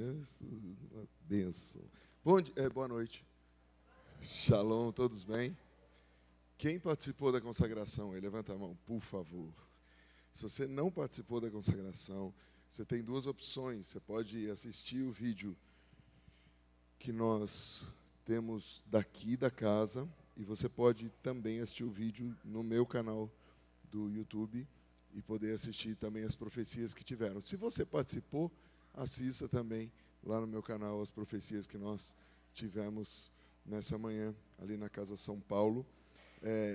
Jesus, uma bênção. Boa noite. Shalom, todos bem? Quem participou da consagração aí? Levanta a mão, por favor. Se você não participou da consagração, você tem duas opções. Você pode assistir o vídeo que nós temos daqui da casa, e você pode também assistir o vídeo no meu canal do YouTube e poder assistir também as profecias que tiveram. Se você participou, assista também lá no meu canal as profecias que nós tivemos nessa manhã, ali na Casa São Paulo.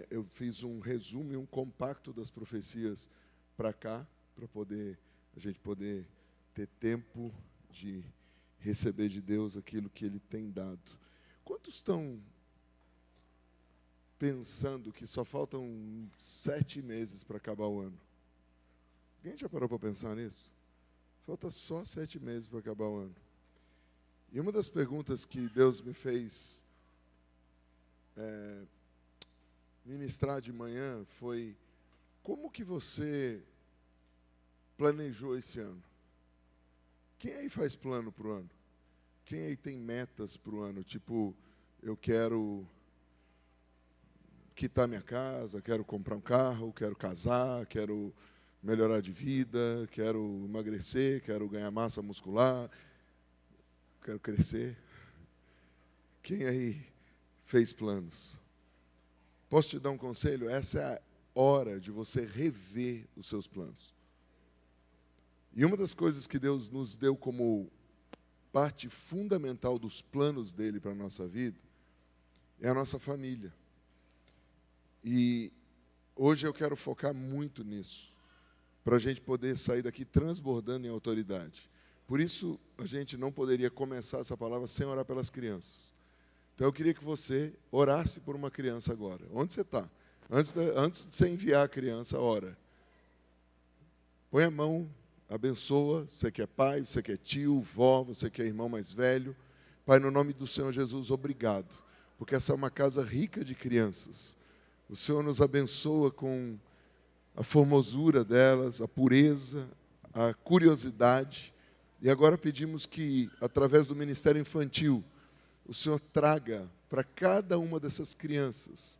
Eu fiz um resumo e um compacto das profecias para cá, para a gente poder ter tempo de receber de Deus aquilo que Ele tem dado. Quantos estão pensando que só faltam 7 meses para acabar o ano? Alguém já parou para pensar nisso? Falta só 7 meses para acabar o ano. E uma das perguntas que Deus me fez ministrar de manhã foi: como que você planejou esse ano? Quem aí faz plano para o ano? Quem aí tem metas para o ano? Tipo, eu quero quitar minha casa, quero comprar um carro, quero casar, quero melhorar de vida, quero emagrecer, quero ganhar massa muscular, quero crescer. Quem aí fez planos? Posso te dar um conselho? Essa é a hora de você rever os seus planos. E uma das coisas que Deus nos deu como parte fundamental dos planos dele para a nossa vida é a nossa família. E hoje eu quero focar muito nisso, para a gente poder sair daqui transbordando em autoridade. Por isso, a gente não poderia começar essa palavra sem orar pelas crianças. Então, eu queria que você orasse por uma criança agora. Onde você está? Antes de você enviar a criança, ora. Põe a mão, abençoa. Você que é pai, você que é tio, vó, você que é irmão mais velho. Pai, no nome do Senhor Jesus, obrigado, porque essa é uma casa rica de crianças. O Senhor nos abençoa com a formosura delas, a pureza, a curiosidade. E agora pedimos que, através do Ministério Infantil, o Senhor traga para cada uma dessas crianças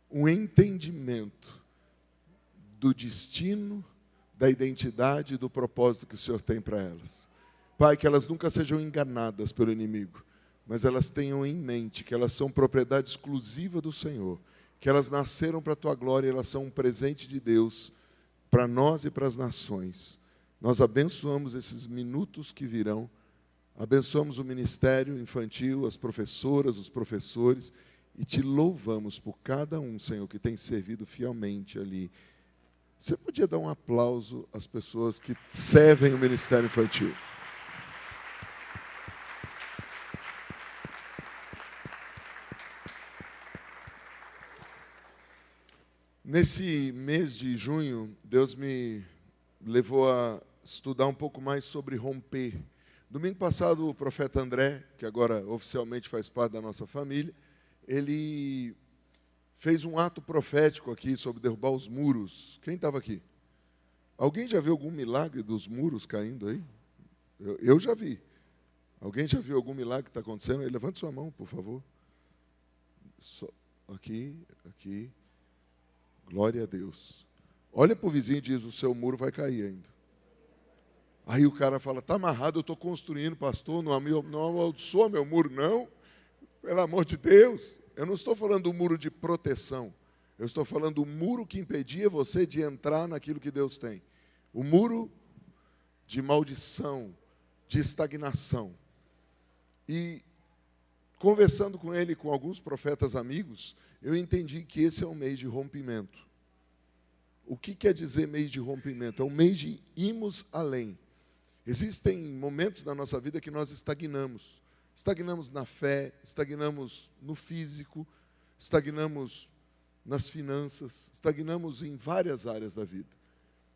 um entendimento do destino, da identidade e do propósito que o Senhor tem para elas. Pai, que elas nunca sejam enganadas pelo inimigo, mas elas tenham em mente que elas são propriedade exclusiva do Senhor, que elas nasceram para a Tua glória e elas são um presente de Deus para nós e para as nações. Nós abençoamos esses minutos que virão, abençoamos o ministério infantil, as professoras, os professores, e Te louvamos por cada um, Senhor, que tem servido fielmente ali. Você podia dar um aplauso às pessoas que servem o ministério infantil? Nesse mês de junho, Deus me levou a estudar um pouco mais sobre romper. Domingo passado, o profeta André, que agora oficialmente faz parte da nossa família, ele fez um ato profético aqui sobre derrubar os muros. Quem estava aqui? Alguém já viu algum milagre dos muros caindo aí? Eu já vi. Alguém já viu algum milagre que está acontecendo? Levante sua mão, por favor. Aqui. Glória a Deus. Olha para o vizinho e diz: o seu muro vai cair ainda. Aí o cara fala: está amarrado, eu estou construindo, pastor, não amaldiçoa meu muro, não. Pelo amor de Deus. Eu não estou falando do muro de proteção. Eu estou falando do muro que impedia você de entrar naquilo que Deus tem. O muro de maldição, de estagnação. E conversando com ele, com alguns profetas amigos, eu entendi que esse é um mês de rompimento. O que quer dizer mês de rompimento? É um mês de irmos além. Existem momentos na nossa vida que nós estagnamos. Estagnamos na fé, estagnamos no físico, estagnamos nas finanças, estagnamos em várias áreas da vida.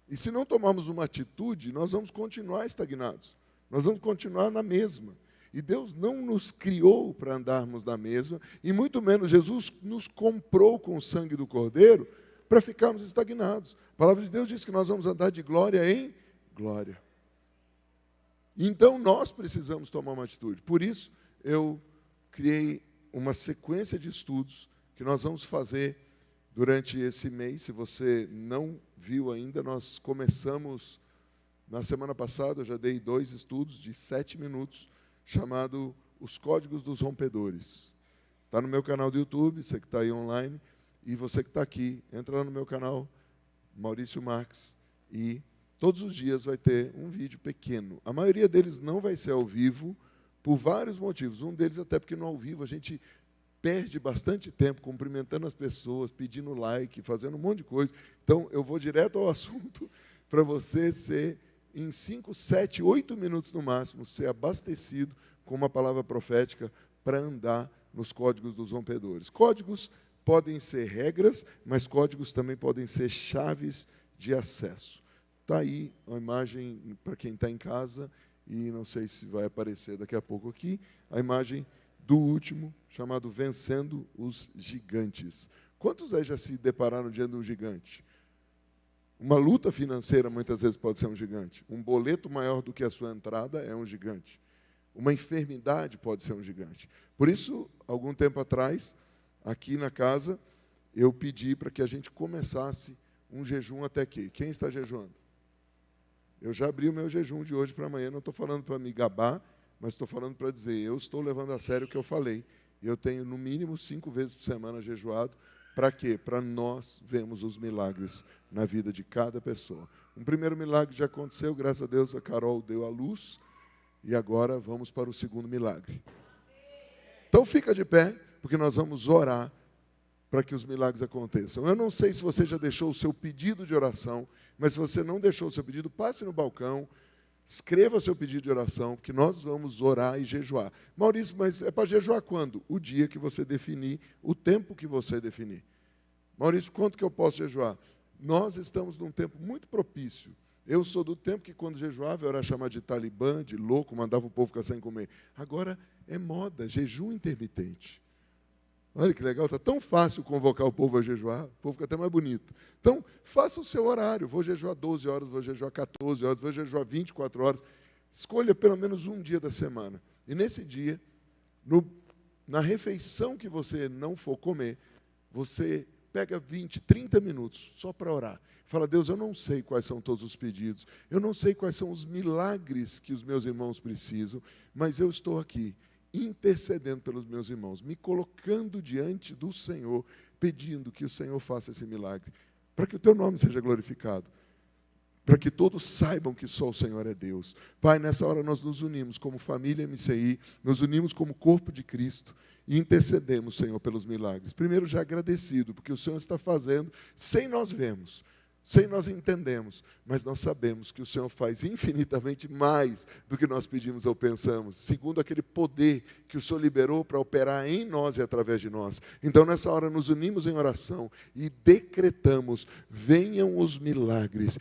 E se não tomarmos uma atitude, nós vamos continuar estagnados. Nós vamos continuar na mesma. E Deus não nos criou para andarmos na mesma, e muito menos Jesus nos comprou com o sangue do Cordeiro para ficarmos estagnados. A palavra de Deus diz que nós vamos andar de glória em glória. Então, nós precisamos tomar uma atitude. Por isso, eu criei uma sequência de estudos que nós vamos fazer durante esse mês. Se você não viu ainda, nós começamos, na semana passada, eu já dei 2 estudos de 7 minutos, chamado Os Códigos dos Rompedores. Está no meu canal do YouTube, você que está aí online, e você que está aqui, entra lá no meu canal, Maurício Marques, e todos os dias vai ter um vídeo pequeno. A maioria deles não vai ser ao vivo, por vários motivos. Um deles até porque no ao vivo a gente perde bastante tempo cumprimentando as pessoas, pedindo like, fazendo um monte de coisa. Então, eu vou direto ao assunto para você ser, em 5, 7, 8 minutos no máximo, ser abastecido com uma palavra profética para andar nos códigos dos rompedores. Códigos podem ser regras, mas códigos também podem ser chaves de acesso. Está aí a imagem para quem está em casa, e não sei se vai aparecer daqui a pouco aqui, a imagem do último, chamado Vencendo os Gigantes. Quantos aí já se depararam diante de um gigante? Uma luta financeira, muitas vezes, pode ser um gigante. Um boleto maior do que a sua entrada é um gigante. Uma enfermidade pode ser um gigante. Por isso, algum tempo atrás, aqui na casa, eu pedi para que a gente começasse um jejum até aqui. Quem está jejuando? Eu já abri o meu jejum de hoje para amanhã, não estou falando para me gabar, mas estou falando para dizer, eu estou levando a sério o que eu falei. Eu tenho, no mínimo, 5 vezes por semana jejuado. Para quê? Para nós vermos os milagres na vida de cada pessoa. Um primeiro milagre já aconteceu, graças a Deus, a Carol deu à luz, e agora vamos para o segundo milagre. Então, fica de pé, porque nós vamos orar para que os milagres aconteçam. Eu não sei se você já deixou o seu pedido de oração, mas se você não deixou o seu pedido, passe no balcão, escreva o seu pedido de oração, porque nós vamos orar e jejuar. Maurício, mas é para jejuar quando? O dia que você definir, o tempo que você definir. Maurício, quanto que eu posso jejuar? Nós estamos num tempo muito propício. Eu sou do tempo que, quando jejuava, eu era chamado de talibã, de louco, mandava o povo ficar sem comer. Agora é moda, jejum intermitente. Olha que legal, está tão fácil convocar o povo a jejuar, o povo fica até mais bonito. Então, faça o seu horário. Vou jejuar 12 horas, vou jejuar 14 horas, vou jejuar 24 horas. Escolha pelo menos um dia da semana. E nesse dia, na refeição que você não for comer, você pega 20, 30 minutos só para orar. Fala, Deus, eu não sei quais são todos os pedidos, eu não sei quais são os milagres que os meus irmãos precisam, mas eu estou aqui, intercedendo pelos meus irmãos, me colocando diante do Senhor, pedindo que o Senhor faça esse milagre, para que o teu nome seja glorificado, para que todos saibam que só o Senhor é Deus. Pai, nessa hora nós nos unimos como família MCI, nos unimos como corpo de Cristo, e intercedemos, Senhor, pelos milagres. Primeiro, já agradecido, porque o Senhor está fazendo, sem nós vermos, sem nós entendemos, mas nós sabemos que o Senhor faz infinitamente mais do que nós pedimos ou pensamos, segundo aquele poder que o Senhor liberou para operar em nós e através de nós. Então, nessa hora, nos unimos em oração e decretamos, venham os milagres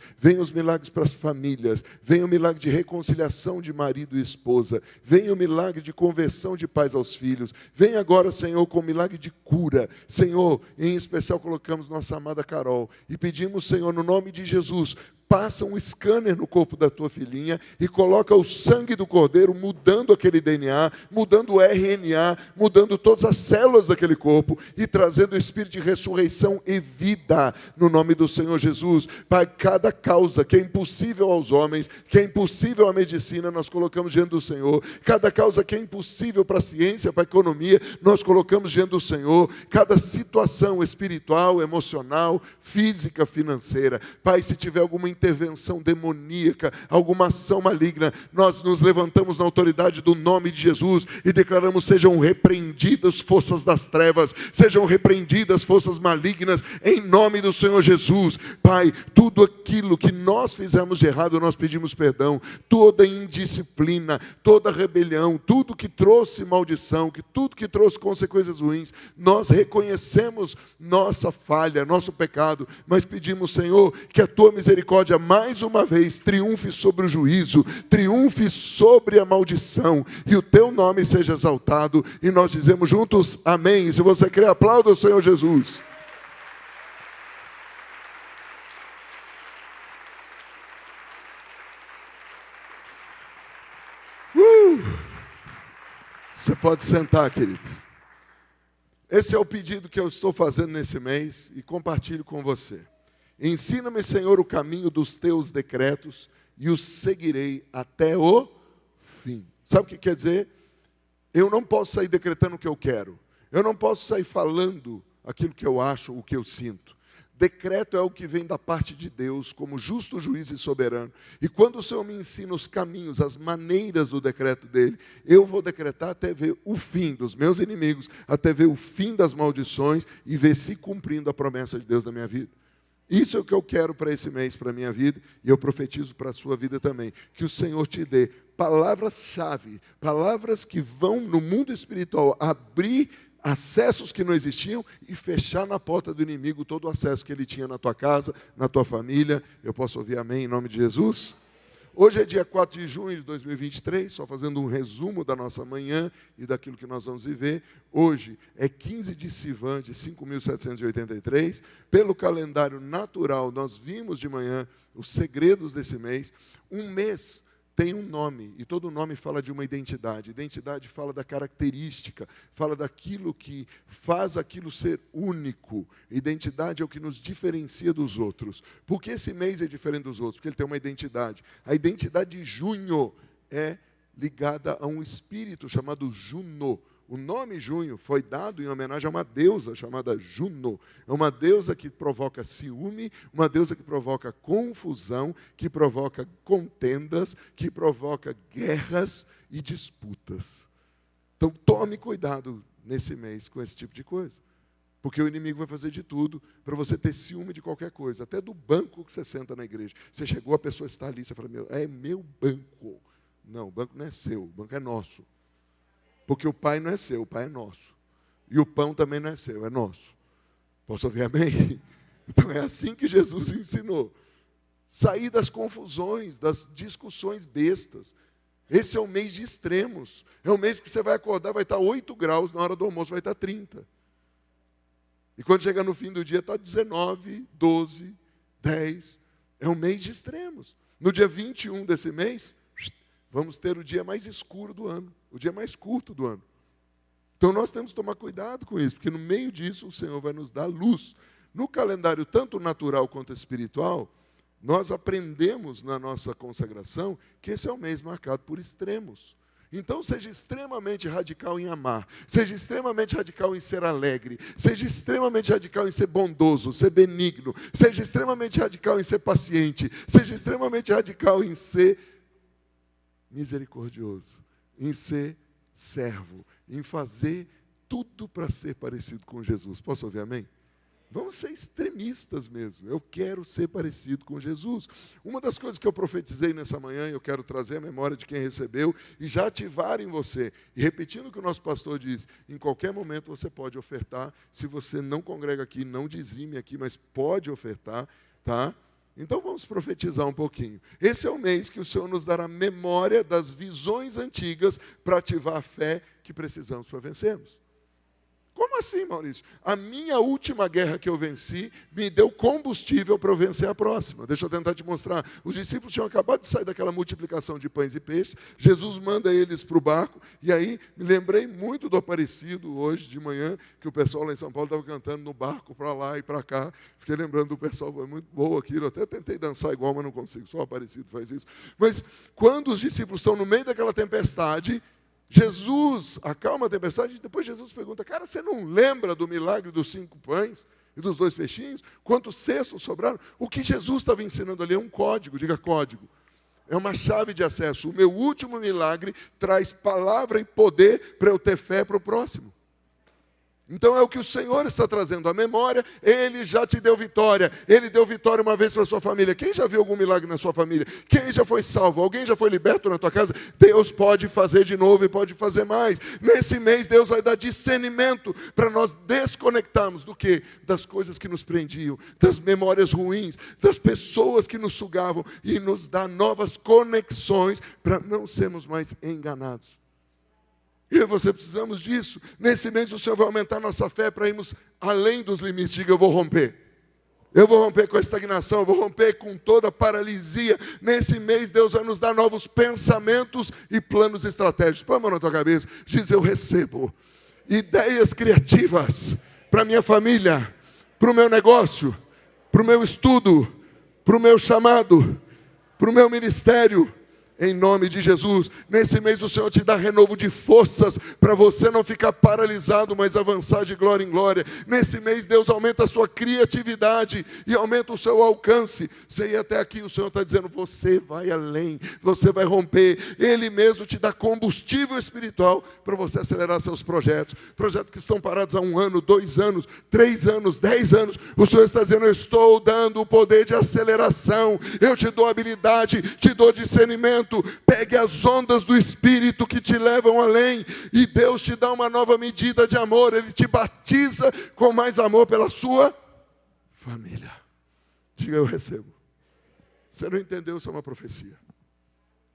para as famílias, venha o milagre de reconciliação de marido e esposa, venha o milagre de conversão de pais aos filhos, venha agora, Senhor, com o milagre de cura. Senhor, em especial colocamos nossa amada Carol e pedimos, Senhor, no nome de Jesus, passa um scanner no corpo da tua filhinha e coloca o sangue do cordeiro, mudando aquele DNA, mudando o RNA, mudando todas as células daquele corpo e trazendo o espírito de ressurreição e vida no nome do Senhor Jesus. Pai, cada causa que é impossível aos homens, que é impossível à medicina, nós colocamos diante do Senhor. Cada causa que é impossível para a ciência, para a economia, nós colocamos diante do Senhor. Cada situação espiritual, emocional, física, financeira. Pai, se tiver alguma intervenção demoníaca, alguma ação maligna, nós nos levantamos na autoridade do nome de Jesus e declaramos, sejam repreendidas forças das trevas, sejam repreendidas forças malignas, em nome do Senhor Jesus. Pai, tudo aquilo que nós fizemos de errado, nós pedimos perdão, toda indisciplina, toda rebelião, tudo que trouxe maldição, tudo que trouxe consequências ruins, nós reconhecemos nossa falha, nosso pecado, mas pedimos, Senhor, que a tua misericórdia mais uma vez triunfe sobre o juízo, triunfe sobre a maldição, e o teu nome seja exaltado, e nós dizemos juntos, amém. E se você crê, aplauda o Senhor Jesus. Você pode sentar, querido. Esse é o pedido que eu estou fazendo nesse mês e compartilho com você. Ensina-me, Senhor, o caminho dos teus decretos e os seguirei até o fim. Sabe o que quer dizer? Eu não posso sair decretando o que eu quero. Eu não posso sair falando aquilo que eu acho, o que eu sinto. Decreto é o que vem da parte de Deus, como justo juiz e soberano. E quando o Senhor me ensina os caminhos, as maneiras do decreto dele, eu vou decretar até ver o fim dos meus inimigos, até ver o fim das maldições e ver se cumprindo a promessa de Deus na minha vida. Isso é o que eu quero para esse mês, para a minha vida, e eu profetizo para a sua vida também. Que o Senhor te dê palavras-chave, palavras que vão no mundo espiritual abrir acessos que não existiam e fechar na porta do inimigo todo o acesso que ele tinha na tua casa, na tua família. Eu posso ouvir amém em nome de Jesus? Hoje é dia 4 de junho de 2023, só fazendo um resumo da nossa manhã e daquilo que nós vamos viver. Hoje é 15 de Sivan de 5.783. Pelo calendário natural, nós vimos de manhã os segredos desse mês. Um mês tem um nome, e todo nome fala de uma identidade. Identidade fala da característica, fala daquilo que faz aquilo ser único. Identidade é o que nos diferencia dos outros. Por que esse mês é diferente dos outros? Porque ele tem uma identidade. A identidade de junho é ligada a um espírito chamado Juno. O nome Junho foi dado em homenagem a uma deusa chamada Juno. É uma deusa que provoca ciúme, uma deusa que provoca confusão, que provoca contendas, que provoca guerras e disputas. Então tome cuidado nesse mês com esse tipo de coisa. Porque o inimigo vai fazer de tudo para você ter ciúme de qualquer coisa. Até do banco que você senta na igreja. Você chegou, a pessoa está ali, você fala, é meu banco. Não, o banco não é seu, o banco é nosso. Porque o pai não é seu, o pai é nosso. E o pão também não é seu, é nosso. Posso ouvir amém? Então é assim que Jesus ensinou. Sair das confusões, das discussões bestas. Esse é o mês de extremos. É o mês que você vai acordar, vai estar 8 graus, na hora do almoço vai estar 30. E quando chegar no fim do dia, está 19, 12, 10. É um mês de extremos. No dia 21 desse mês, vamos ter o dia mais escuro do ano, o dia mais curto do ano. Então nós temos que tomar cuidado com isso, porque no meio disso o Senhor vai nos dar luz. No calendário tanto natural quanto espiritual, nós aprendemos na nossa consagração que esse é um mês marcado por extremos. Então seja extremamente radical em amar, seja extremamente radical em ser alegre, seja extremamente radical em ser bondoso, ser benigno, seja extremamente radical em ser paciente, seja extremamente radical em ser misericordioso, em ser servo, em fazer tudo para ser parecido com Jesus. Posso ouvir amém? Vamos ser extremistas mesmo. Eu quero ser parecido com Jesus. Uma das coisas que eu profetizei nessa manhã, eu quero trazer a memória de quem recebeu e já ativar em você. E repetindo o que o nosso pastor diz, em qualquer momento você pode ofertar. Se você não congrega aqui, não dizime aqui, mas pode ofertar, tá? Então vamos profetizar um pouquinho. Esse é o mês que o Senhor nos dará memória das visões antigas para ativar a fé que precisamos para vencermos. Como assim, Maurício? A minha última guerra que eu venci me deu combustível para eu vencer a próxima. Deixa eu tentar te mostrar. Os discípulos tinham acabado de sair daquela multiplicação de pães e peixes. Jesus manda eles para o barco. E aí me lembrei muito do Aparecido hoje de manhã, que o pessoal lá em São Paulo estava cantando no barco para lá e para cá. Fiquei lembrando do pessoal, foi muito boa aquilo. Eu até tentei dançar igual, mas não consigo. Só o Aparecido faz isso. Mas quando os discípulos estão no meio daquela tempestade, Jesus acalma a tempestade e depois Jesus pergunta, cara, você não lembra do milagre dos 5 pães e dos 2 peixinhos? Quantos cestos sobraram? O que Jesus estava ensinando ali é um código, diga código. É uma chave de acesso. O meu último milagre traz palavra e poder para eu ter fé para o próximo. Então é o que o Senhor está trazendo à memória, Ele já te deu vitória, Ele deu vitória uma vez para a sua família. Quem já viu algum milagre na sua família? Quem já foi salvo? Alguém já foi liberto na tua casa? Deus pode fazer de novo e pode fazer mais. Nesse mês Deus vai dar discernimento para nós desconectarmos do quê? Das coisas que nos prendiam, das memórias ruins, das pessoas que nos sugavam e nos dar novas conexões para não sermos mais enganados. Eu e você precisamos disso. Nesse mês o Senhor vai aumentar nossa fé para irmos além dos limites. Diga, eu vou romper. Eu vou romper com a estagnação, eu vou romper com toda a paralisia. Nesse mês, Deus vai nos dar novos pensamentos e planos estratégicos. Põe a mão na tua cabeça, diz: eu recebo ideias criativas para a minha família, para o meu negócio, para o meu estudo, para o meu chamado, para o meu ministério. Em nome de Jesus, nesse mês o Senhor te dá renovo de forças para você não ficar paralisado, mas avançar de glória em glória. Nesse mês Deus aumenta a sua criatividade e aumenta o seu alcance. Você ir até aqui, o Senhor está dizendo: você vai além, você vai romper. Ele mesmo te dá combustível espiritual para você acelerar seus projetos. Projetos que estão parados há 1 ano, 2 anos, 3 anos, 10 anos. O Senhor está dizendo: eu estou dando o poder de aceleração. Eu te dou habilidade, te dou discernimento. Pegue as ondas do Espírito que te levam além, e Deus te dá uma nova medida de amor. Ele te batiza com mais amor pela sua família. Diga: eu recebo. Você não entendeu, isso é uma profecia.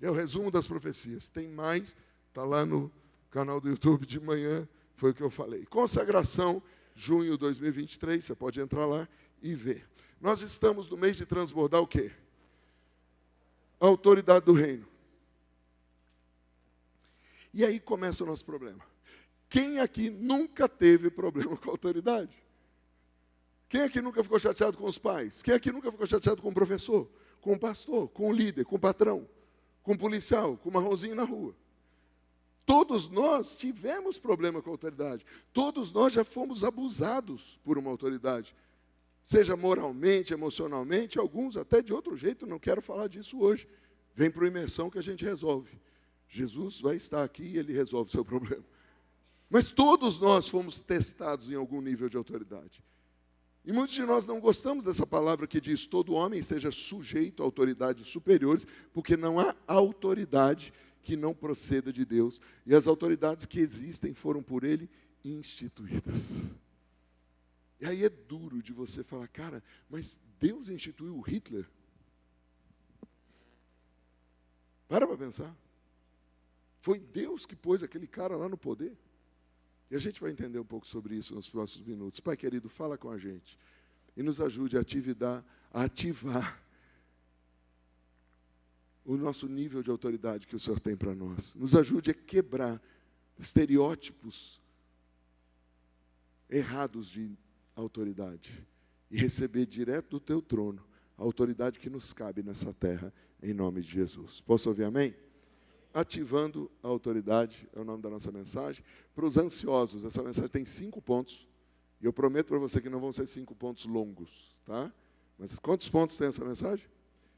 É o resumo das profecias. Tem mais, está lá no canal do YouTube de manhã, foi o que eu falei. Consagração, junho 2023, você pode entrar lá e ver. Nós estamos no mês de transbordar o quê? A autoridade do reino. E aí começa o nosso problema. Quem aqui nunca teve problema com a autoridade? Quem aqui nunca ficou chateado com os pais? Quem aqui nunca ficou chateado com o professor, com o pastor, com o líder, com o patrão, com o policial, com o marronzinho na rua? Todos nós tivemos problema com a autoridade. Todos nós já fomos abusados por uma autoridade. Seja moralmente, emocionalmente, alguns até de outro jeito, não quero falar disso hoje. Vem para a imersão que a gente resolve. Jesus vai estar aqui e Ele resolve o seu problema. Mas todos nós fomos testados em algum nível de autoridade. E muitos de nós não gostamos dessa palavra que diz: todo homem esteja sujeito a autoridades superiores, porque não há autoridade que não proceda de Deus. E as autoridades que existem foram por Ele instituídas. E aí é duro de você falar: cara, mas Deus instituiu o Hitler? Para pensar. Foi Deus que pôs aquele cara lá no poder. E a gente vai entender um pouco sobre isso nos próximos minutos. Pai querido, fala com a gente e nos ajude a ativar o nosso nível de autoridade que o Senhor tem para nós. Nos ajude a quebrar estereótipos errados de autoridade e receber direto do teu trono a autoridade que nos cabe nessa terra, em nome de Jesus. Posso ouvir amém? Ativando a autoridade, é o nome da nossa mensagem. Para os ansiosos, essa mensagem tem 5 pontos. E eu prometo para você que não vão ser 5 pontos longos, tá? Mas quantos pontos tem essa mensagem?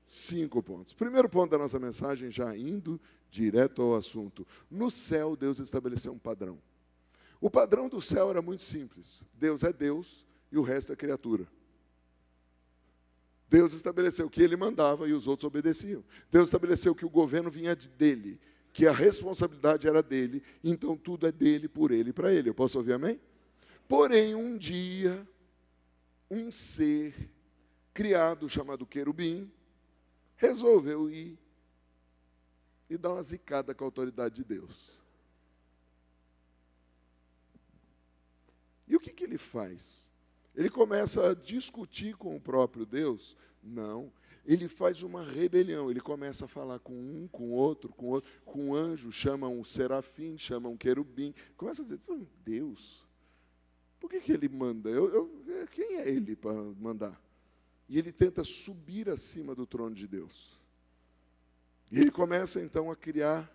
5 pontos. Primeiro ponto da nossa mensagem, já indo direto ao assunto. No céu, Deus estabeleceu um padrão. O padrão do céu era muito simples. Deus é Deus e o resto é criatura. Deus estabeleceu que Ele mandava e os outros obedeciam. Deus estabeleceu que o governo vinha dele, que a responsabilidade era dele, então tudo é dele, por ele e para ele. Eu posso ouvir amém? Porém, um dia, um ser criado chamado querubim resolveu ir e dar uma zicada com a autoridade de Deus. E o que ele faz? Ele começa a discutir com o próprio Deus? Não. Ele faz uma rebelião. Ele começa a falar com um, com outro, com um anjo, chama um serafim, chama um querubim. Começa a dizer: Deus, por que ele manda? Quem é ele para mandar? E ele tenta subir acima do trono de Deus. E ele começa então a criar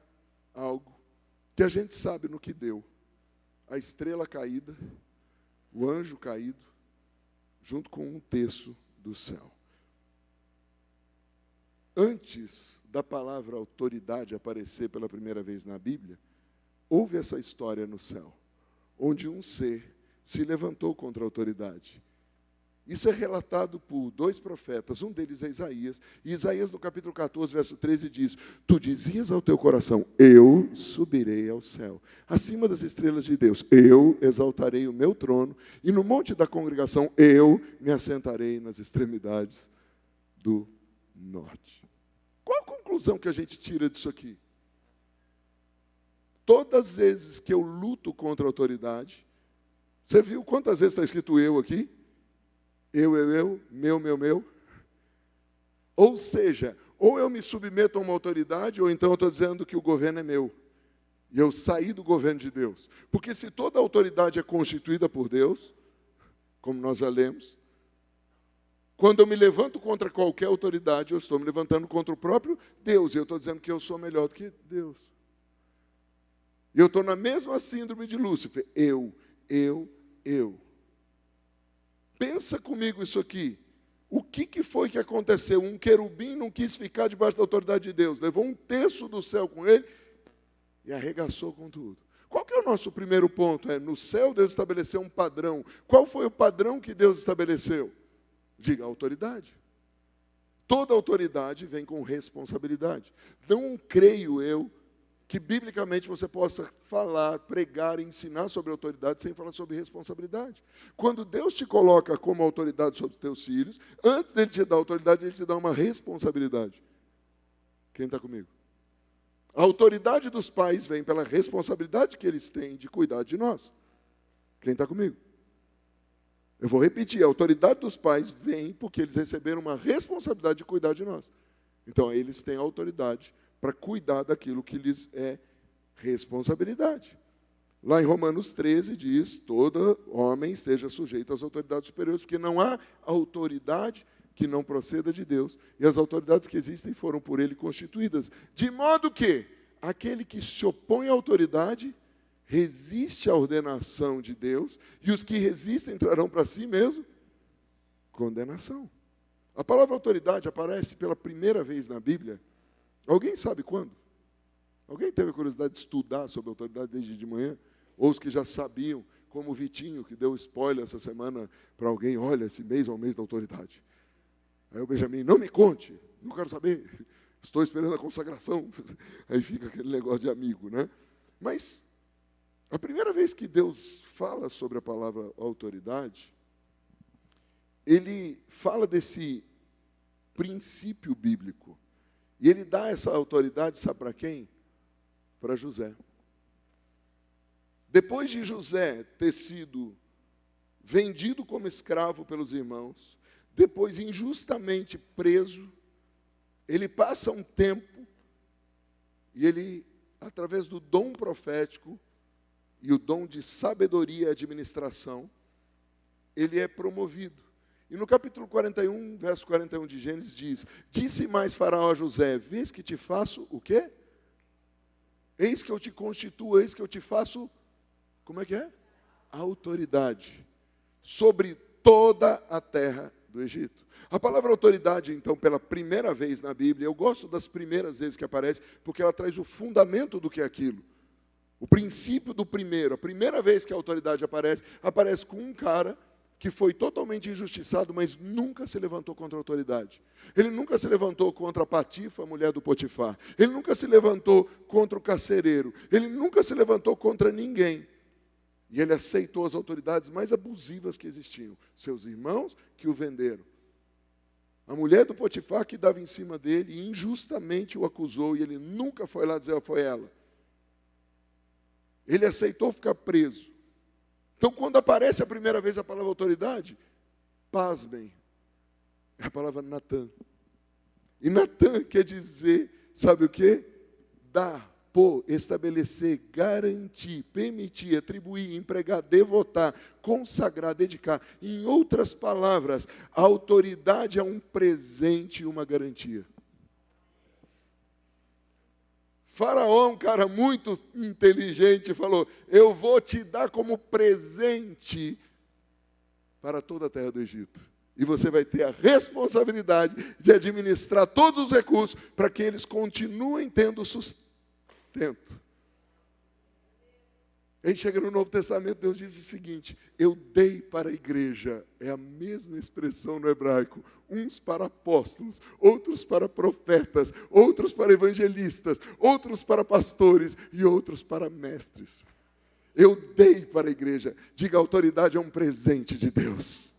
algo que a gente sabe no que deu. A estrela caída, o anjo caído, junto com um terço do céu. Antes da palavra autoridade aparecer pela primeira vez na Bíblia, houve essa história no céu, onde um ser se levantou contra a autoridade. Isso é relatado por 2 profetas, um deles é Isaías. E Isaías, no capítulo 14, verso 13, diz: tu dizias ao teu coração: eu subirei ao céu, acima das estrelas de Deus, eu exaltarei o meu trono, e no monte da congregação eu me assentarei nas extremidades do norte. Qual a conclusão que a gente tira disso aqui? Todas as vezes que eu luto contra a autoridade, você viu quantas vezes está escrito eu aqui? Eu, meu. Ou seja, ou eu me submeto a uma autoridade, ou então eu estou dizendo que o governo é meu. E eu saí do governo de Deus. Porque se toda autoridade é constituída por Deus, como nós já lemos, quando eu me levanto contra qualquer autoridade, eu estou me levantando contra o próprio Deus. E eu estou dizendo que eu sou melhor do que Deus. E eu estou na mesma síndrome de Lúcifer. Eu. Pensa comigo isso aqui. O que foi que aconteceu? Um querubim não quis ficar debaixo da autoridade de Deus. Levou um terço do céu com ele e arregaçou com tudo. Qual que é o nosso primeiro ponto? No céu Deus estabeleceu um padrão. Qual foi o padrão que Deus estabeleceu? Diga, autoridade. Toda autoridade vem com responsabilidade. Não creio eu que biblicamente você possa falar, pregar, ensinar sobre autoridade sem falar sobre responsabilidade. Quando Deus te coloca como autoridade sobre os teus filhos, antes dele te dar autoridade, ele te dá uma responsabilidade. Quem está comigo? A autoridade dos pais vem pela responsabilidade que eles têm de cuidar de nós. Quem está comigo? Eu vou repetir, a autoridade dos pais vem porque eles receberam uma responsabilidade de cuidar de nós. Então, eles têm autoridade para cuidar daquilo que lhes é responsabilidade. Lá em Romanos 13 diz, todo homem esteja sujeito às autoridades superiores, porque não há autoridade que não proceda de Deus, e as autoridades que existem foram por ele constituídas. De modo que aquele que se opõe à autoridade resiste à ordenação de Deus, e os que resistem trarão para si mesmo condenação. A palavra autoridade aparece pela primeira vez na Bíblia. Alguém sabe quando? Alguém teve a curiosidade de estudar sobre autoridade desde de manhã? Ou os que já sabiam, como o Vitinho, que deu spoiler essa semana para alguém, olha, esse mês é o mês da autoridade. Aí o Benjamin, não me conte, não quero saber, estou esperando a consagração. Aí fica aquele negócio de amigo, né? Mas, a primeira vez que Deus fala sobre a palavra autoridade, ele fala desse princípio bíblico. E ele dá essa autoridade, sabe para quem? Para José. Depois de José ter sido vendido como escravo pelos irmãos, depois injustamente preso, ele passa um tempo e ele, através do dom profético e o dom de sabedoria e administração, ele é promovido. E no capítulo 41, verso 41 de Gênesis diz, disse mais Faraó a José, vês que te faço o quê? Eis que eu te constituo, eis que eu te faço, como é que é? Autoridade sobre toda a terra do Egito. A palavra autoridade, então, pela primeira vez na Bíblia, eu gosto das primeiras vezes que aparece, porque ela traz o fundamento do que é aquilo. O princípio do primeiro. A primeira vez que a autoridade aparece com um cara que foi totalmente injustiçado, mas nunca se levantou contra a autoridade. Ele nunca se levantou contra a Patifa, a mulher do Potifar. Ele nunca se levantou contra o carcereiro. Ele nunca se levantou contra ninguém. E ele aceitou as autoridades mais abusivas que existiam. Seus irmãos que o venderam. A mulher do Potifar que dava em cima dele e injustamente o acusou. E ele nunca foi lá dizer, foi ela. Ele aceitou ficar preso. Então, quando aparece a primeira vez a palavra autoridade, pasmem, é a palavra Natã. E Natã quer dizer, sabe o quê? Dar, pôr, estabelecer, garantir, permitir, atribuir, empregar, devotar, consagrar, dedicar. Em outras palavras, a autoridade é um presente e uma garantia. Faraó, um cara muito inteligente, falou, eu vou te dar como presente para toda a terra do Egito. E você vai ter a responsabilidade de administrar todos os recursos para que eles continuem tendo sustento. Aí chega no Novo Testamento, Deus diz o seguinte, eu dei para a igreja, é a mesma expressão no hebraico, uns para apóstolos, outros para profetas, outros para evangelistas, outros para pastores e outros para mestres. Eu dei para a igreja, diga, a autoridade é um presente de Deus.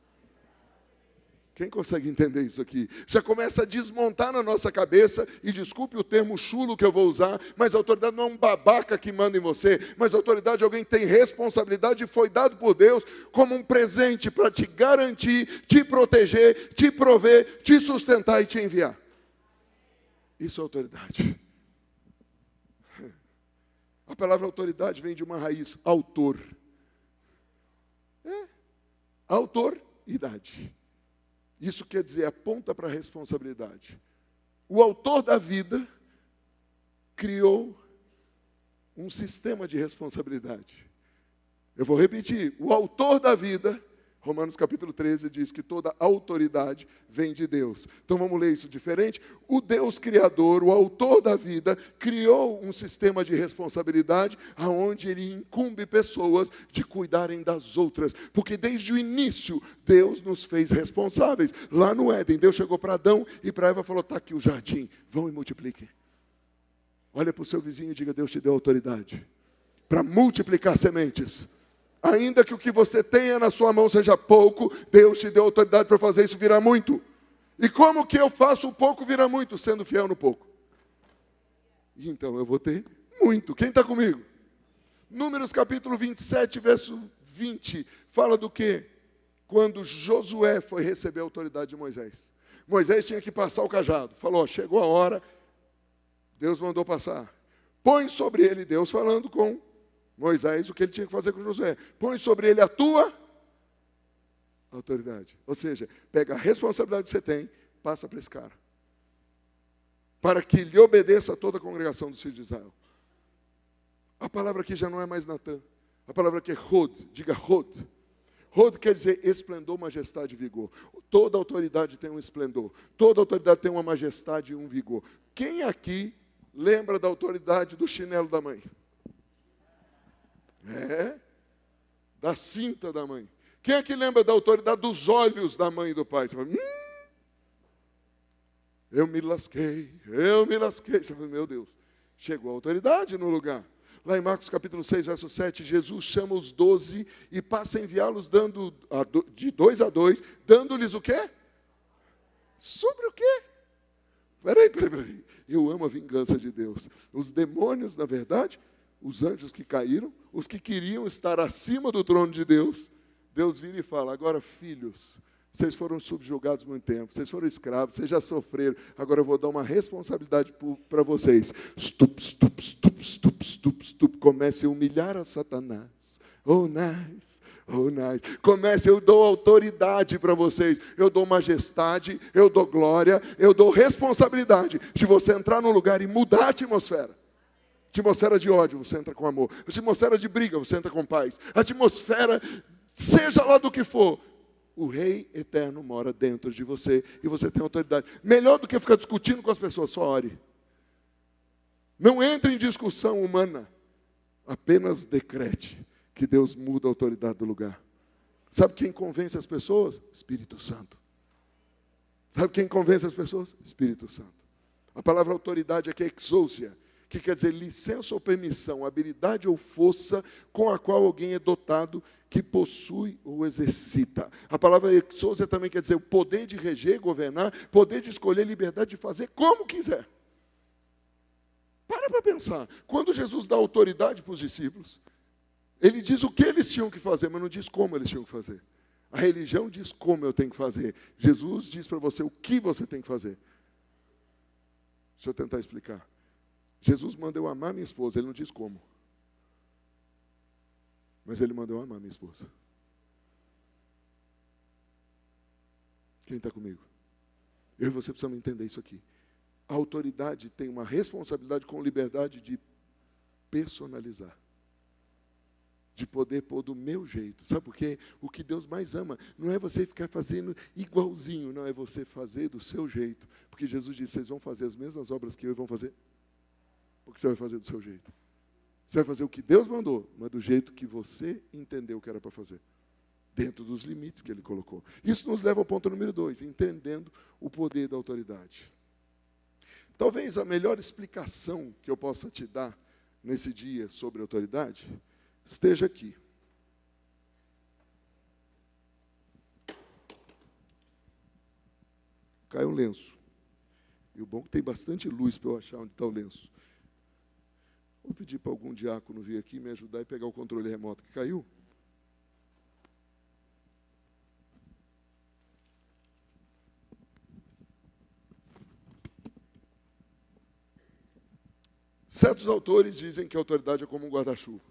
Quem consegue entender isso aqui? Já começa a desmontar na nossa cabeça, e desculpe o termo chulo que eu vou usar, mas a autoridade não é um babaca que manda em você, mas a autoridade é alguém que tem responsabilidade e foi dado por Deus como um presente para te garantir, te proteger, te prover, te sustentar e te enviar. Isso é autoridade. A palavra autoridade vem de uma raiz, autor. Autoridade. Isso quer dizer, aponta para a responsabilidade. O autor da vida criou um sistema de responsabilidade. Eu vou repetir. O autor da vida, Romanos capítulo 13, diz que toda autoridade vem de Deus. Então vamos ler isso diferente. O Deus Criador, o autor da vida, criou um sistema de responsabilidade onde ele incumbe pessoas de cuidarem das outras. Porque desde o início, Deus nos fez responsáveis. Lá no Éden, Deus chegou para Adão e para Eva e falou, está aqui o jardim, vão e multipliquem. Olha para o seu vizinho e diga, Deus te deu autoridade para multiplicar sementes. Ainda que o que você tenha na sua mão seja pouco, Deus te deu autoridade para fazer isso virar muito. E como que eu faço o pouco virar muito? Sendo fiel no pouco. E então eu vou ter muito. Quem está comigo? Números capítulo 27, verso 20. Fala do quê? Quando Josué foi receber a autoridade de Moisés. Moisés tinha que passar o cajado. Falou, chegou a hora, Deus mandou passar. Põe sobre ele, Deus falando com Moisés, o que ele tinha que fazer com Josué. Põe sobre ele a tua autoridade. Ou seja, pega a responsabilidade que você tem, passa para esse cara. Para que lhe obedeça a toda a congregação dos filhos de Israel. A palavra aqui já não é mais Natã. A palavra aqui é Hod. Diga Hod. Hod quer dizer esplendor, majestade e vigor. Toda autoridade tem um esplendor. Toda autoridade tem uma majestade e um vigor. Quem aqui lembra da autoridade do chinelo da mãe? Da cinta da mãe. Quem é que lembra da autoridade dos olhos da mãe e do pai? Você fala, eu me lasquei. Você fala, meu Deus, chegou a autoridade no lugar. Lá em Marcos capítulo 6, verso 7, Jesus chama os 12 e passa a enviá-los de 2 a 2, dando-lhes o quê? Sobre o quê? Peraí. Eu amo a vingança de Deus. Os demônios, na verdade, os anjos que caíram, os que queriam estar acima do trono de Deus, Deus vira e fala, agora filhos, vocês foram subjugados muito tempo, vocês foram escravos, vocês já sofreram, agora eu vou dar uma responsabilidade para vocês. Comece a humilhar a Satanás. Oh, nice. Comece, eu dou autoridade para vocês, eu dou majestade, eu dou glória, eu dou responsabilidade de você entrar num lugar e mudar a atmosfera. Atmosfera de ódio, você entra com amor. Atmosfera de briga, você entra com paz. Atmosfera, seja lá do que for, o Rei Eterno mora dentro de você e você tem autoridade. Melhor do que ficar discutindo com as pessoas, só ore. Não entre em discussão humana. Apenas decrete que Deus muda a autoridade do lugar. Sabe quem convence as pessoas? Espírito Santo. Sabe quem convence as pessoas? Espírito Santo. A palavra autoridade aqui é exousia, que quer dizer licença ou permissão, habilidade ou força com a qual alguém é dotado, que possui ou exercita. A palavra exousia também quer dizer o poder de reger, governar, poder de escolher, liberdade de fazer como quiser. Para pensar. Quando Jesus dá autoridade para os discípulos, ele diz o que eles tinham que fazer, mas não diz como eles tinham que fazer. A religião diz como eu tenho que fazer. Jesus diz para você o que você tem que fazer. Deixa eu tentar explicar. Jesus manda eu amar minha esposa, ele não diz como. Mas ele mandou eu amar minha esposa. Quem está comigo? Eu e você precisamos entender isso aqui. A autoridade tem uma responsabilidade com liberdade de personalizar. De poder pôr do meu jeito. Sabe por quê? O que Deus mais ama não é você ficar fazendo igualzinho, não, é você fazer do seu jeito. Porque Jesus disse, vocês vão fazer as mesmas obras que eu vão fazer? Porque você vai fazer do seu jeito. Você vai fazer o que Deus mandou, mas do jeito que você entendeu que era para fazer. Dentro dos limites que Ele colocou. Isso nos leva ao ponto número 2, entendendo o poder da autoridade. Talvez a melhor explicação que eu possa te dar nesse dia sobre autoridade esteja aqui. cai um lenço. E o bom é que tem bastante luz para eu achar onde está o lenço. Vou pedir para algum diácono vir aqui me ajudar e pegar o controle remoto que caiu. Certos autores dizem que a autoridade é como um guarda-chuva.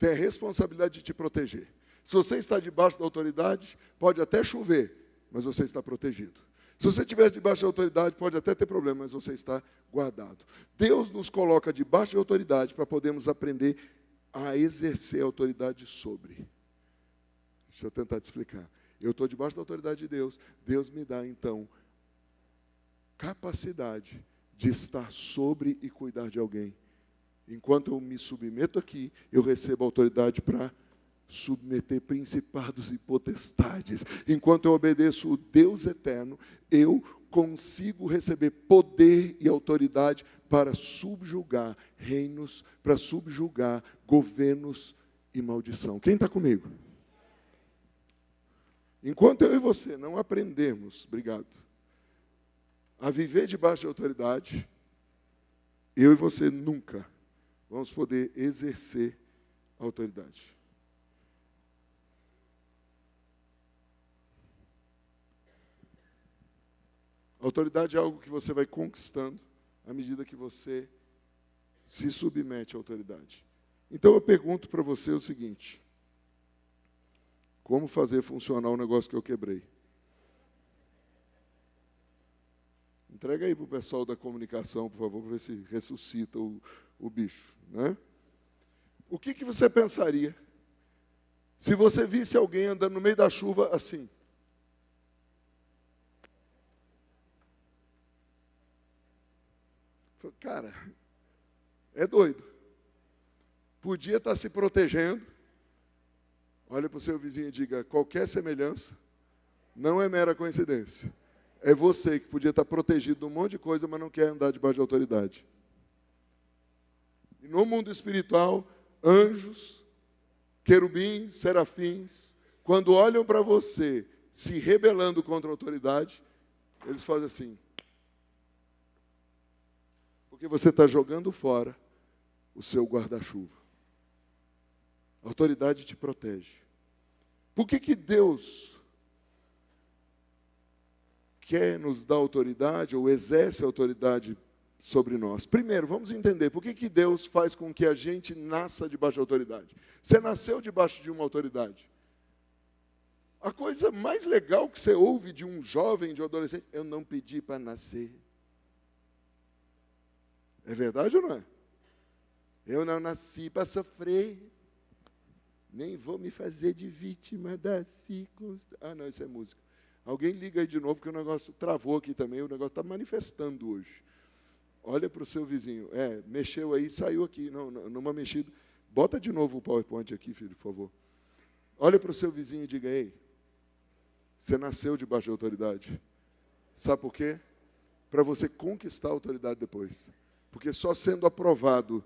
Tem a responsabilidade de te proteger. Se você está debaixo da autoridade, pode até chover, mas você está protegido. Se você estiver debaixo da autoridade, pode até ter problema, mas você está guardado. Deus nos coloca debaixo de autoridade para podermos aprender a exercer a autoridade sobre. Deixa eu tentar te explicar. Eu estou debaixo da autoridade de Deus. Deus me dá, então, capacidade de estar sobre e cuidar de alguém. Enquanto eu me submeto aqui, eu recebo autoridade para submeter principados e potestades. Enquanto eu obedeço o Deus eterno, eu consigo receber poder e autoridade para subjugar reinos, para subjugar governos e maldição. Quem está comigo? Enquanto eu e você não aprendermos, obrigado, a viver debaixo de autoridade, eu e você nunca vamos poder exercer a autoridade. A autoridade é algo que você vai conquistando à medida que você se submete à autoridade. Então eu pergunto para você o seguinte: como fazer funcionar o negócio que eu quebrei? Entrega aí para o pessoal da comunicação, por favor, para ver se ressuscita o bicho. Né? O que você pensaria se você visse alguém andando no meio da chuva assim? Cara, é doido. Podia estar se protegendo. Olha para o seu vizinho e diga: qualquer semelhança não é mera coincidência. É você que podia estar protegido de um monte de coisa, mas não quer andar debaixo de autoridade. E no mundo espiritual, anjos, querubins, serafins, quando olham para você se rebelando contra a autoridade, eles fazem assim. Porque você está jogando fora o seu guarda-chuva. A autoridade te protege. Por que Deus quer nos dar autoridade ou exerce autoridade sobre nós? Primeiro, vamos entender por que Deus faz com que a gente nasça debaixo de autoridade. Você nasceu debaixo de uma autoridade. A coisa mais legal que você ouve de um jovem, de um adolescente: eu não pedi para nascer. É verdade ou não é? Eu não nasci para sofrer. Nem vou me fazer de vítima das circunstâncias. Ah, não, isso é música. Alguém liga aí de novo, que o negócio travou aqui também, o negócio está manifestando hoje. Olha para o seu vizinho. Mexeu aí, saiu aqui. Não, numa mexida. Bota de novo o PowerPoint aqui, filho, por favor. Olha para o seu vizinho e diga: ei, você nasceu debaixo de autoridade. Sabe por quê? Para você conquistar a autoridade depois. Porque só sendo aprovado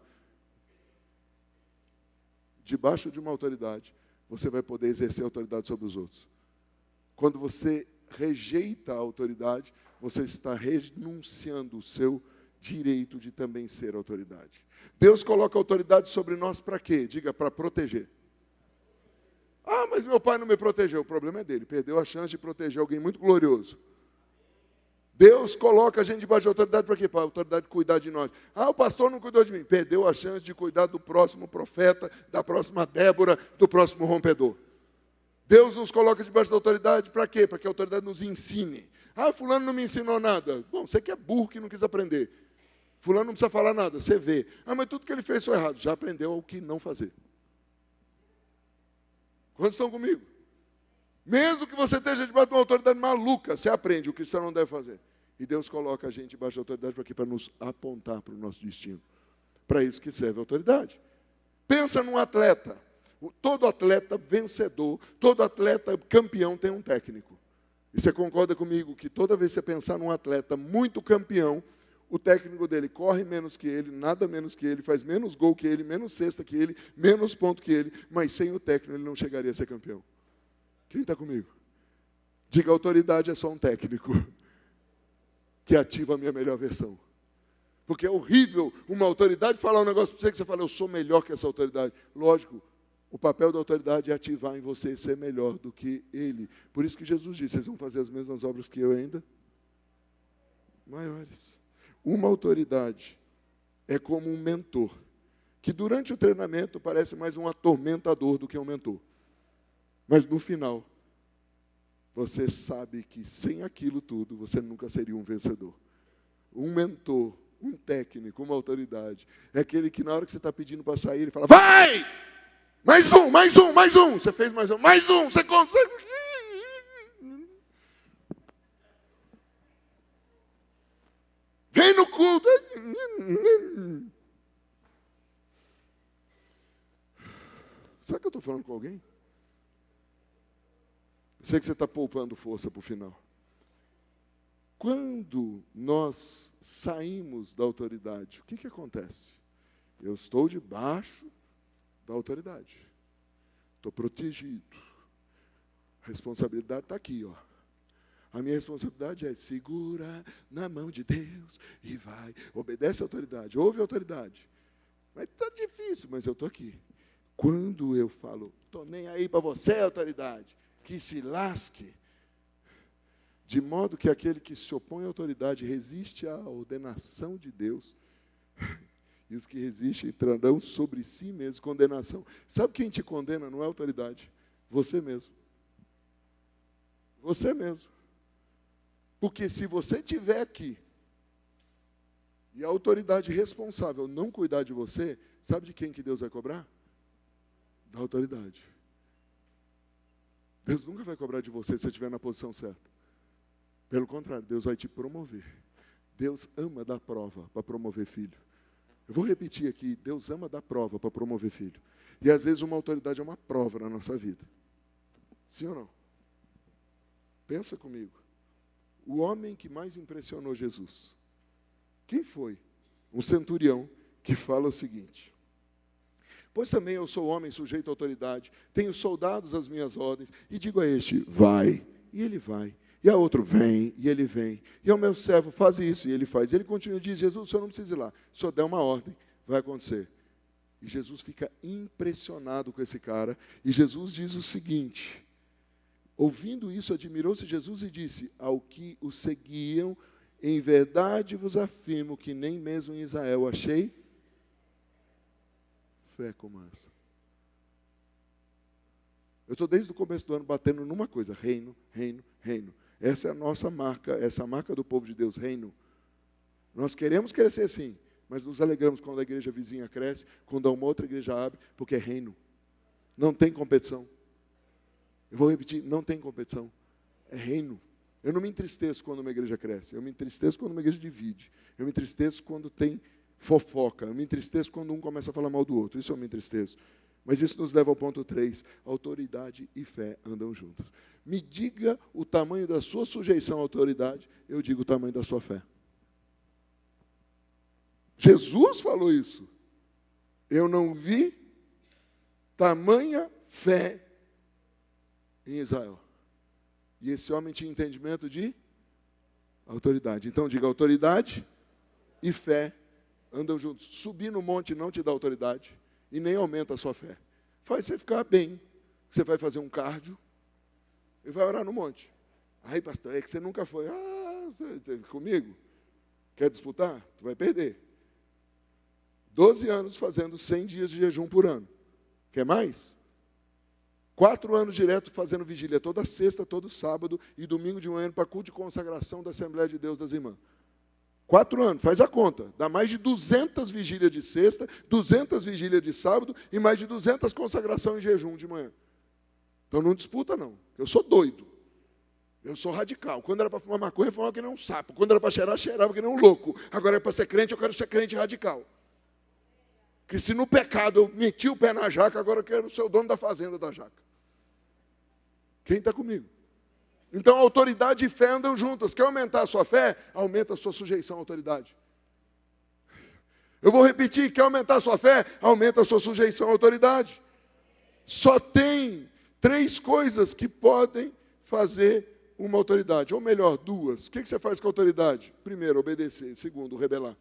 debaixo de uma autoridade, você vai poder exercer autoridade sobre os outros. Quando você rejeita a autoridade, você está renunciando o seu direito de também ser autoridade. Deus coloca autoridade sobre nós para quê? Diga: para proteger. Ah, mas meu pai não me protegeu. O problema é dele, perdeu a chance de proteger alguém muito glorioso. Deus coloca a gente debaixo de autoridade para quê? Para a autoridade cuidar de nós. Ah, o pastor não cuidou de mim. Perdeu a chance de cuidar do próximo profeta, da próxima Débora, do próximo rompedor. Deus nos coloca debaixo da autoridade para quê? Para que a autoridade nos ensine. Ah, fulano não me ensinou nada. Bom, você que é burro que não quis aprender. Fulano não precisa falar nada, você vê. Ah, mas tudo que ele fez foi errado. Já aprendeu o que não fazer. Quantos estão comigo? Mesmo que você esteja debaixo de uma autoridade maluca, você aprende o que você não deve fazer. E Deus coloca a gente debaixo de autoridade para quê? Para nos apontar para o nosso destino. Para isso que serve a autoridade. Pensa num atleta. Todo atleta vencedor, todo atleta campeão tem um técnico. E você concorda comigo que toda vez que você pensar num atleta muito campeão, o técnico dele corre menos que ele, nada menos que ele, faz menos gol que ele, menos cesta que ele, menos ponto que ele, mas sem o técnico ele não chegaria a ser campeão. Quem está comigo? Diga: a autoridade é só um técnico. que ativa a minha melhor versão. Porque é horrível uma autoridade falar um negócio para você que você fala, eu sou melhor que essa autoridade. Lógico, o papel da autoridade é ativar em você ser melhor do que ele. Por isso que Jesus disse, vocês vão fazer as mesmas obras que eu ainda? Maiores. Uma autoridade é como um mentor, que durante o treinamento parece mais um atormentador do que um mentor. Mas no final, você sabe que sem aquilo tudo, você nunca seria um vencedor. Um mentor, um técnico, uma autoridade, é aquele que na hora que você está pedindo para sair, ele fala, vai! Mais um, mais um, mais um! Você fez mais um, você consegue! Vem no culto! Será que eu estou falando com alguém? Eu sei que você está poupando força para o final. Quando nós saímos da autoridade, o que acontece? Eu estou debaixo da autoridade. Estou protegido. A responsabilidade está aqui, ó. A minha responsabilidade é segura na mão de Deus e vai. Obedece a autoridade, ouve a autoridade. Mas está difícil, mas eu estou aqui. Quando eu falo, estou nem aí para você, autoridade, que se lasque. De modo que aquele que se opõe à autoridade resiste à ordenação de Deus. E os que resistem trarão sobre si mesmo condenação. Sabe quem te condena? Não é a autoridade. Você mesmo. Você mesmo. Porque se você estiver aqui e a autoridade responsável não cuidar de você, sabe de quem que Deus vai cobrar? Da autoridade. Deus nunca vai cobrar de você se você estiver na posição certa. Pelo contrário, Deus vai te promover. Deus ama dar prova para promover filho. Eu vou repetir aqui, Deus ama dar prova para promover filho. E às vezes uma autoridade é uma prova na nossa vida. Sim ou não? Pensa comigo. O homem que mais impressionou Jesus. Quem foi? Um centurião que fala o seguinte. Pois também eu sou homem sujeito à autoridade, tenho soldados às minhas ordens, e digo a este, vai, e ele vai. E a outro, vem, e ele vem. E ao meu servo, faz isso, e ele faz. E ele continua e diz, Jesus, o senhor não precisa ir lá. Se o senhor der uma ordem, vai acontecer. E Jesus fica impressionado com esse cara. E Jesus diz o seguinte, ouvindo isso, admirou-se Jesus e disse, ao que o seguiam, em verdade vos afirmo que nem mesmo em Israel achei fé como essa. Eu estou desde o começo do ano batendo numa coisa, reino, reino, reino. Essa é a nossa marca, essa é a marca do povo de Deus, reino. Nós queremos crescer sim, mas nos alegramos quando a igreja vizinha cresce, quando uma outra igreja abre, porque é reino. Não tem competição. Eu vou repetir, não tem competição. É reino. Eu não me entristeço quando uma igreja cresce, eu me entristeço quando uma igreja divide. Eu me entristeço quando tem fofoca, eu me entristeço quando um começa a falar mal do outro, isso eu me entristeço. Mas isso nos leva ao ponto 3, autoridade e fé andam juntas. Me diga o tamanho da sua sujeição à autoridade, eu digo o tamanho da sua fé. Jesus falou isso. Eu não vi tamanha fé em Israel. E esse homem tinha entendimento de autoridade. Então diga, autoridade e fé andam juntos. Subir no monte não te dá autoridade e nem aumenta a sua fé. Faz você ficar bem. Você vai fazer um cardio e vai orar no monte. Aí, pastor, é que você nunca foi. Comigo? Quer disputar? Tu vai perder. 12 anos fazendo 100 dias de jejum por ano. Quer mais? 4 anos direto fazendo vigília toda sexta, todo sábado e domingo de manhã para culto de consagração da Assembleia de Deus das Irmãs. 4 anos, faz a conta. Dá mais de 200 vigílias de sexta, 200 vigílias de sábado e mais de 200 consagração em jejum de manhã. Então não disputa não. Eu sou doido. Eu sou radical. Quando era para fumar maconha, eu fumava que nem um sapo. Quando era para cheirar, cheirava que nem um louco. Agora é para ser crente, eu quero ser crente radical. Que se no pecado eu meti o pé na jaca, agora eu quero ser o dono da fazenda da jaca. Quem está comigo? Então, autoridade e fé andam juntas. Quer aumentar a sua fé? Aumenta a sua sujeição à autoridade. Eu vou repetir, quer aumentar a sua fé? Aumenta a sua sujeição à autoridade. Só tem 3 coisas que podem fazer uma autoridade, ou melhor, duas. O que você faz com a autoridade? Primeiro, obedecer. Segundo, rebelar.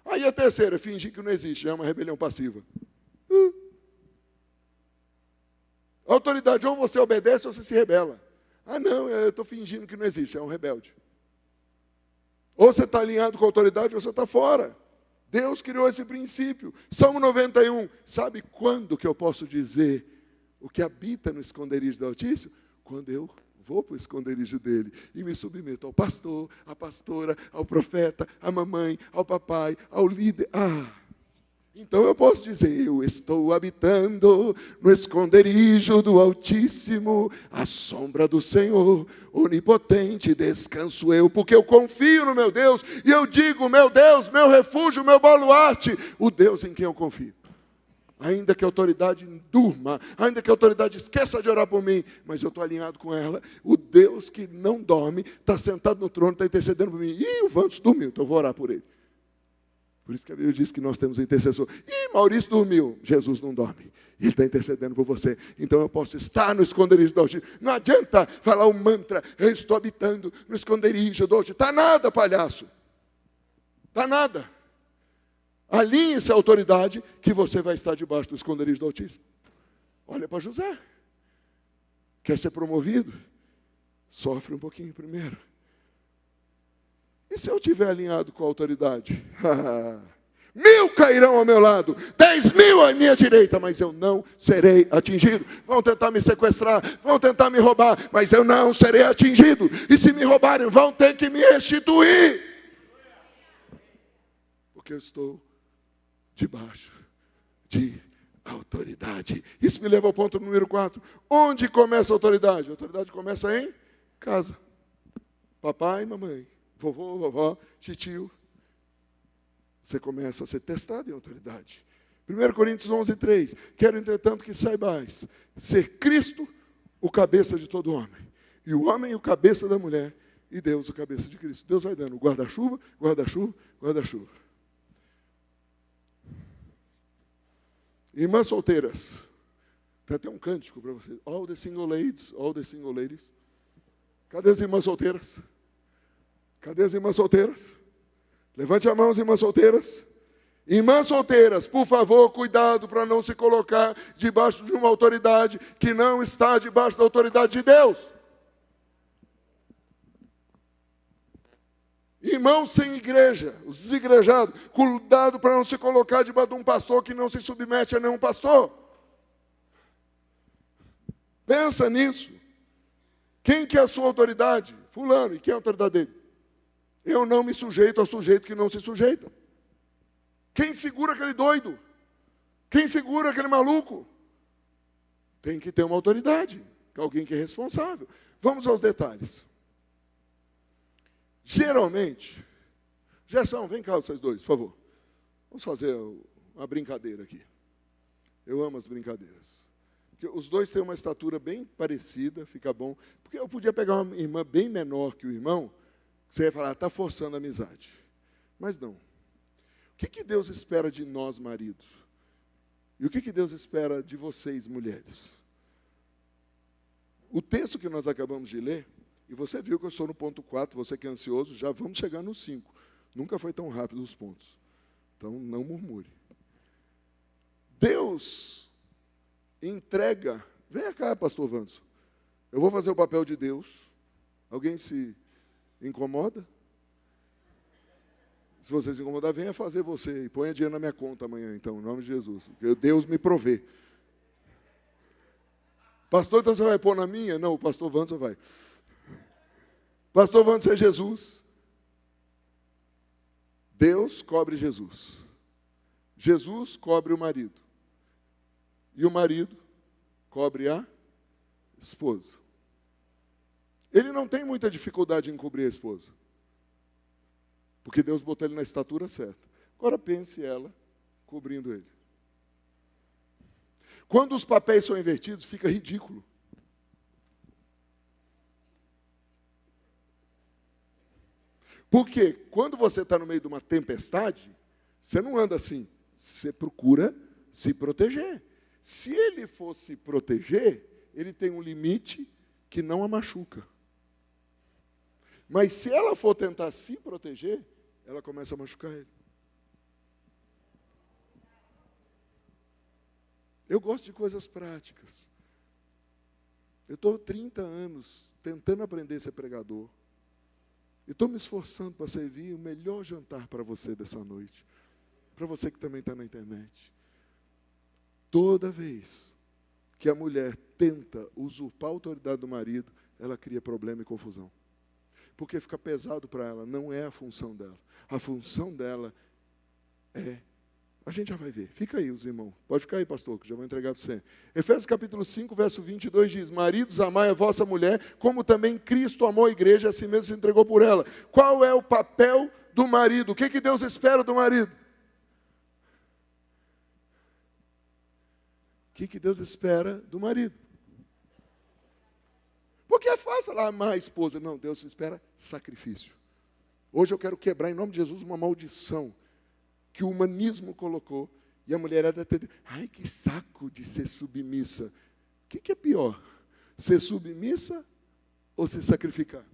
Aí a terceira, fingir que não existe, é uma rebelião passiva. A autoridade, ou você obedece ou você se rebela. Ah, não, eu estou fingindo que não existe, é um rebelde. Ou você está alinhado com a autoridade ou você está fora. Deus criou esse princípio. Salmo 91, sabe quando que eu posso dizer o que habita no esconderijo do Altíssimo? Quando eu vou para o esconderijo dele e me submeto ao pastor, à pastora, ao profeta, à mamãe, ao papai, ao líder. Então eu posso dizer, eu estou habitando no esconderijo do Altíssimo, à sombra do Senhor, onipotente, descanso eu, porque eu confio no meu Deus, e eu digo, meu Deus, meu refúgio, meu baluarte, o Deus em quem eu confio. Ainda que a autoridade durma, ainda que a autoridade esqueça de orar por mim, mas eu estou alinhado com ela, o Deus que não dorme, está sentado no trono, está intercedendo por mim. O Vantos dormiu, então eu vou orar por ele. Por isso que a Bíblia diz que nós temos um intercessor. Maurício dormiu. Jesus não dorme. Ele está intercedendo por você. Então eu posso estar no esconderijo do Altíssimo. Não adianta falar o mantra, eu estou habitando no esconderijo do Altíssimo. Está nada, palhaço. Está nada. Alinhe-se à autoridade que você vai estar debaixo do esconderijo do Altíssimo. Olha para José. Quer ser promovido? Sofre um pouquinho primeiro. E se eu estiver alinhado com a autoridade? 1000 cairão ao meu lado, 10.000 à minha direita, mas eu não serei atingido. Vão tentar me sequestrar, vão tentar me roubar, mas eu não serei atingido. E se me roubarem, vão ter que me restituir. Porque eu estou debaixo de autoridade. Isso me leva ao ponto número 4. Onde começa a autoridade? A autoridade começa em casa. Papai e mamãe. Vovô, vovó, titio, você começa a ser testado em autoridade. 1 Coríntios 11:3. Quero, entretanto, que saibais ser Cristo o cabeça de todo homem, e o homem o cabeça da mulher, e Deus o cabeça de Cristo. Deus vai dando guarda-chuva, guarda-chuva, guarda-chuva. Irmãs solteiras, tem até um cântico para vocês. All the single ladies, all the single ladies. Cadê as irmãs solteiras? Cadê as irmãs solteiras? Levante a mão, as irmãs solteiras. Irmãs solteiras, por favor, cuidado para não se colocar debaixo de uma autoridade que não está debaixo da autoridade de Deus. Irmãos sem igreja, os desigrejados, cuidado para não se colocar debaixo de um pastor que não se submete a nenhum pastor. Pensa nisso. Quem que é a sua autoridade? Fulano. E quem é a autoridade dele? Eu não me sujeito ao sujeito que não se sujeita. Quem segura aquele doido? Quem segura aquele maluco? Tem que ter uma autoridade, alguém que é responsável. Vamos aos detalhes. Geralmente, Gerson, vem cá vocês dois, por favor. Vamos fazer uma brincadeira aqui. Eu amo as brincadeiras. Porque os dois têm uma estatura bem parecida, fica bom. Porque eu podia pegar uma irmã bem menor que o irmão, você ia falar, está forçando a amizade. Mas não. O que Deus espera de nós, maridos? E o que Deus espera de vocês, mulheres? O texto que nós acabamos de ler, e você viu que eu estou no ponto 4, você que é ansioso, já vamos chegar no 5. Nunca foi tão rápido os pontos. Então, não murmure. Deus entrega... Vem cá, pastor Vanso. Eu vou fazer o papel de Deus. Alguém se incomoda? Se você se incomodar, venha fazer você. E ponha dinheiro na minha conta amanhã, então, em nome de Jesus. Porque Deus me provê. Pastor, então você vai pôr na minha? Não, o pastor Vanso vai. Pastor Vanso é Jesus. Deus cobre Jesus. Jesus cobre o marido. E o marido cobre a esposa. Ele não tem muita dificuldade em cobrir a esposa. Porque Deus botou ele na estatura certa. Agora pense ela cobrindo ele. Quando os papéis são invertidos, fica ridículo. Porque quando você está no meio de uma tempestade, você não anda assim. Você procura se proteger. Se ele for se proteger, ele tem um limite que não a machuca. Mas se ela for tentar se proteger, ela começa a machucar ele. Eu gosto de coisas práticas. Eu estou 30 anos tentando aprender a ser pregador. E estou me esforçando para servir o melhor jantar para você dessa noite. Para você que também está na internet. Toda vez que a mulher tenta usurpar a autoridade do marido, ela cria problema e confusão. Porque fica pesado para ela, não é a função dela. A função dela é... A gente já vai ver. Fica aí, os irmãos. Pode ficar aí, pastor, que já vou entregar para você. Efésios capítulo 5, verso 22 diz: maridos, amai a vossa mulher, como também Cristo amou a igreja e assim mesmo se entregou por ela. Qual é o papel do marido? O que Deus espera do marido? O que Deus espera do marido? Porque é fácil falar amar a esposa. Não, Deus espera sacrifício. Hoje eu quero quebrar em nome de Jesus uma maldição que o humanismo colocou, e a mulherada até diz: ai, que saco de ser submissa. O que é pior? Ser submissa ou se sacrificar?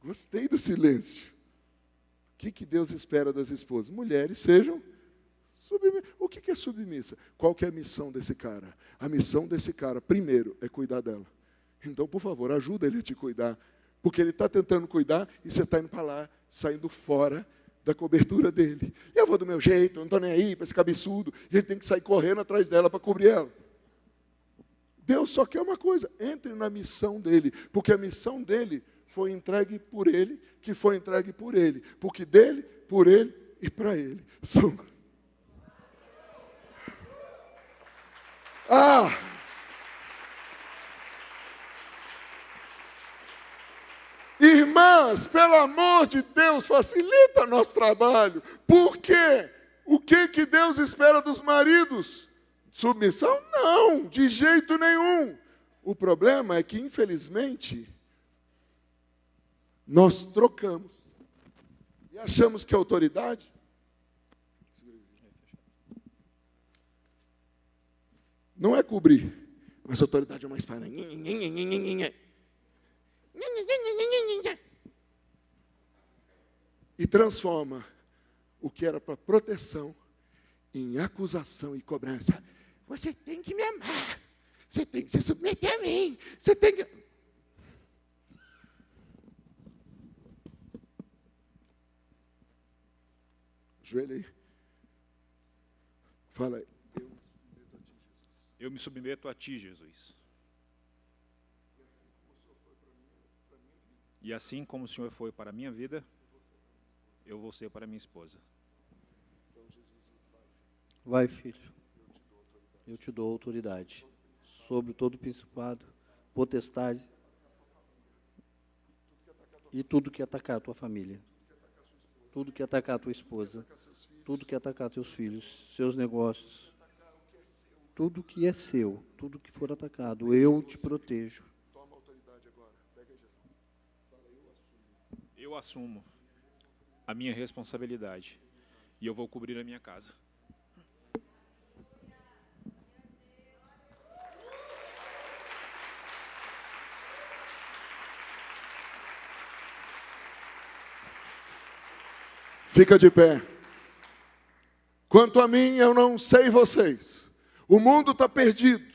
Gostei do silêncio. O que Deus espera das esposas? Mulheres sejam submissas. O que é submissa? Qual que é a missão desse cara? A missão desse cara, primeiro, é cuidar dela. Então, por favor, ajuda ele a te cuidar. Porque ele está tentando cuidar e você está indo para lá, saindo fora da cobertura dele. E eu vou do meu jeito, não estou nem aí para esse cabeçudo. E ele tem que sair correndo atrás dela para cobrir ela. Deus só quer uma coisa: entre na missão dele. Porque a missão dele foi entregue por ele, que foi entregue por ele. Porque dele, por ele e para ele. Irmãs, pelo amor de Deus, facilita nosso trabalho. Por quê? O que Deus espera dos maridos? Submissão? Não, de jeito nenhum. O problema é que, infelizmente, nós trocamos. E achamos que a autoridade... não é cobrir, mas a autoridade é uma espada. E transforma o que era para proteção em acusação e cobrança. Você tem que me amar. Você tem que se submeter a mim. Você tem que... Joelho aí. Fala aí. Eu me submeto a ti, Jesus. E assim como o Senhor foi para a minha vida, eu vou ser para a minha esposa. Vai, filho. Eu te dou autoridade sobre todo principado, potestade e tudo que atacar a tua família. Tudo que atacar a tua esposa. Tudo que atacar teus filhos, seus negócios. Tudo que é seu, tudo que for atacado, eu te protejo. Toma autoridade agora. Pega a injeção. Fala, Eu assumo a minha responsabilidade e eu vou cobrir a minha casa. Fica de pé. Quanto a mim, eu não sei vocês. O mundo está perdido.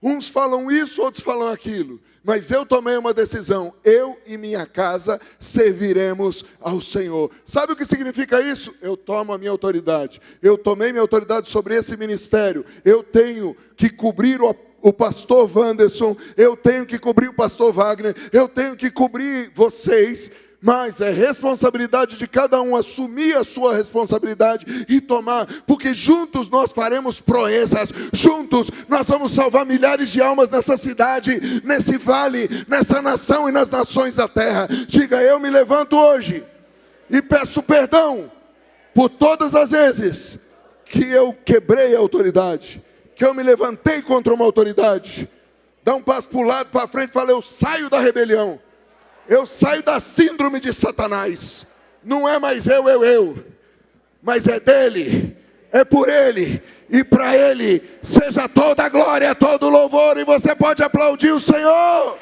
Uns falam isso, outros falam aquilo. Mas eu tomei uma decisão. Eu e minha casa serviremos ao Senhor. Sabe o que significa isso? Eu tomo a minha autoridade. Eu tomei minha autoridade sobre esse ministério. Eu tenho que cobrir o pastor Wanderson. Eu tenho que cobrir o pastor Wagner. Eu tenho que cobrir vocês. Mas é responsabilidade de cada um assumir a sua responsabilidade e tomar, porque juntos nós faremos proezas, juntos nós vamos salvar milhares de almas nessa cidade, nesse vale, nessa nação e nas nações da terra. Diga: eu me levanto hoje e peço perdão por todas as vezes que eu quebrei a autoridade, que eu me levantei contra uma autoridade. Dá um passo para o lado, para frente e fala: eu saio da rebelião. Eu saio da síndrome de Satanás. Não é mais eu, mas é dele. é por Ele, e para Ele seja toda a glória, todo o louvor, e você pode aplaudir o Senhor.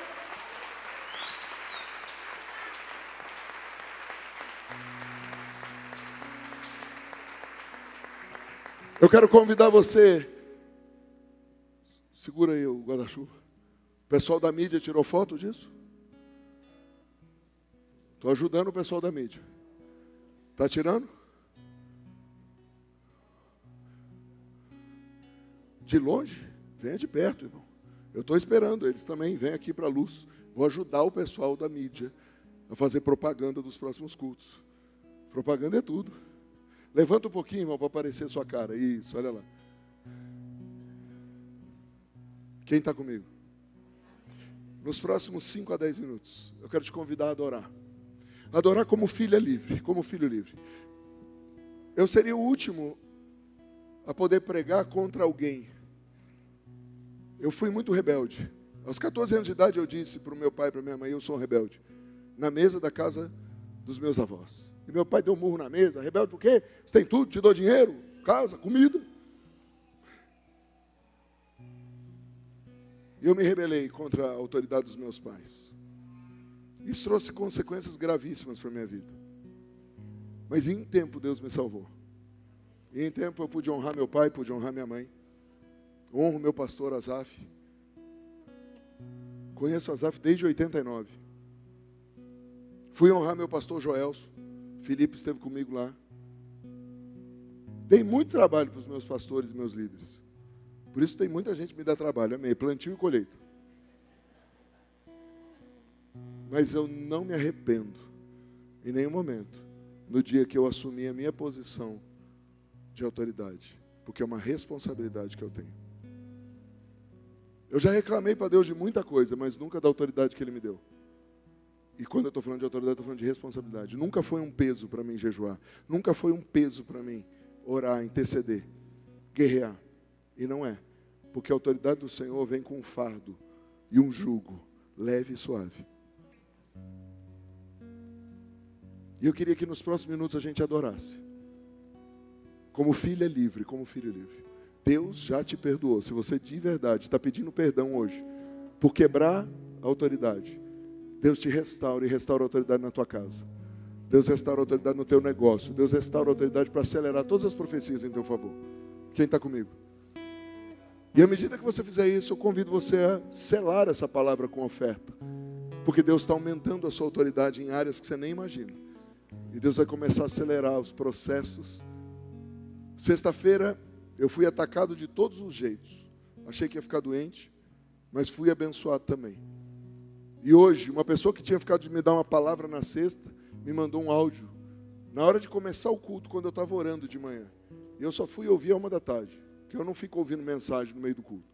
Eu quero convidar você, segura aí o guarda-chuva. O pessoal da mídia tirou foto disso? Estou ajudando o pessoal da mídia. Está tirando? De longe? Venha de perto, irmão. Eu estou esperando eles também. Vem aqui para a luz. Vou ajudar o pessoal da mídia a fazer propaganda dos próximos cultos. Propaganda é tudo. Levanta um pouquinho, irmão, para aparecer sua cara. Isso, olha lá. Quem está comigo? Nos próximos 5 a 10 minutos, eu quero te convidar a adorar. Adorar como filha livre, como filho livre. Eu seria o último a poder pregar contra alguém. Eu fui muito rebelde. Aos 14 anos de idade eu disse para o meu pai e para minha mãe, eu sou um rebelde. Na mesa da casa dos meus avós. E meu pai deu um murro na mesa, rebelde por quê? Você tem tudo, te dou dinheiro, casa, comida. E eu me rebelei contra a autoridade dos meus pais. Isso trouxe consequências gravíssimas para a minha vida. Mas em tempo Deus me salvou. E em tempo eu pude honrar meu pai, pude honrar minha mãe. Honro meu pastor Azaf. Conheço Azaf desde 89. Fui honrar meu pastor Joelso. Felipe esteve comigo lá. Dei muito trabalho para os meus pastores e meus líderes. Por isso tem muita gente que me dá trabalho. Amém. Plantio e colheita. Mas eu não me arrependo, em nenhum momento, no dia que eu assumi a minha posição de autoridade. Porque é uma responsabilidade que eu tenho. Eu já reclamei para Deus de muita coisa, mas nunca da autoridade que Ele me deu. E quando eu estou falando de autoridade, estou falando de responsabilidade. Nunca foi um peso para mim jejuar. Nunca foi um peso para mim orar, interceder, guerrear. E não é. Porque a autoridade do Senhor vem com um fardo e um jugo leve e suave. E eu queria que nos próximos minutos a gente adorasse. Como filha livre, como filho livre. Deus já te perdoou. Se você de verdade está pedindo perdão hoje, por quebrar a autoridade, Deus te restaura e restaura a autoridade na tua casa. Deus restaura a autoridade no teu negócio. Deus restaura a autoridade para acelerar todas as profecias em teu favor. Quem está comigo? E à medida que você fizer isso, eu convido você a selar essa palavra com oferta. Porque Deus está aumentando a sua autoridade em áreas que você nem imagina. E Deus vai começar a acelerar os processos. Sexta-feira, eu fui atacado de todos os jeitos. Achei que ia ficar doente, mas fui abençoado também. E hoje, uma pessoa que tinha ficado de me dar uma palavra na sexta, me mandou um áudio. Na hora de começar o culto, quando eu estava orando de manhã. E eu só fui ouvir a 1h, porque eu não fico ouvindo mensagem no meio do culto.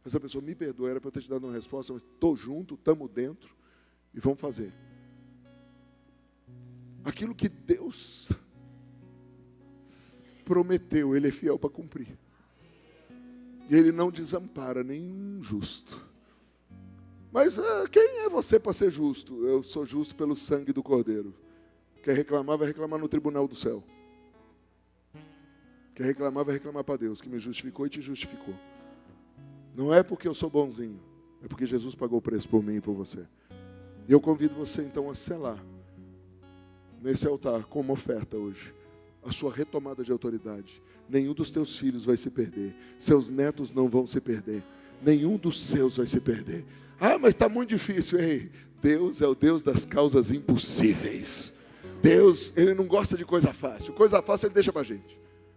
Essa pessoa, me perdoa, era para eu ter te dado uma resposta, mas estou junto, estamos dentro e vamos fazer. Aquilo que Deus prometeu, Ele é fiel para cumprir. E Ele não desampara nenhum justo. Mas quem é você para ser justo? Eu sou justo pelo sangue do Cordeiro. Quer reclamar, vai reclamar no tribunal do céu. Quer reclamar, vai reclamar para Deus, que me justificou e te justificou. Não é porque eu sou bonzinho, é porque Jesus pagou o preço por mim e por você. E eu convido você então a selar nesse altar como oferta hoje a sua retomada de autoridade. Nenhum dos teus filhos vai se perder. Seus netos não vão se perder. Nenhum dos seus vai se perder. Ah, mas está muito difícil. Ei, Deus é o Deus das causas impossíveis. Deus, Ele não gosta de coisa fácil. Coisa fácil Ele deixa para a gente.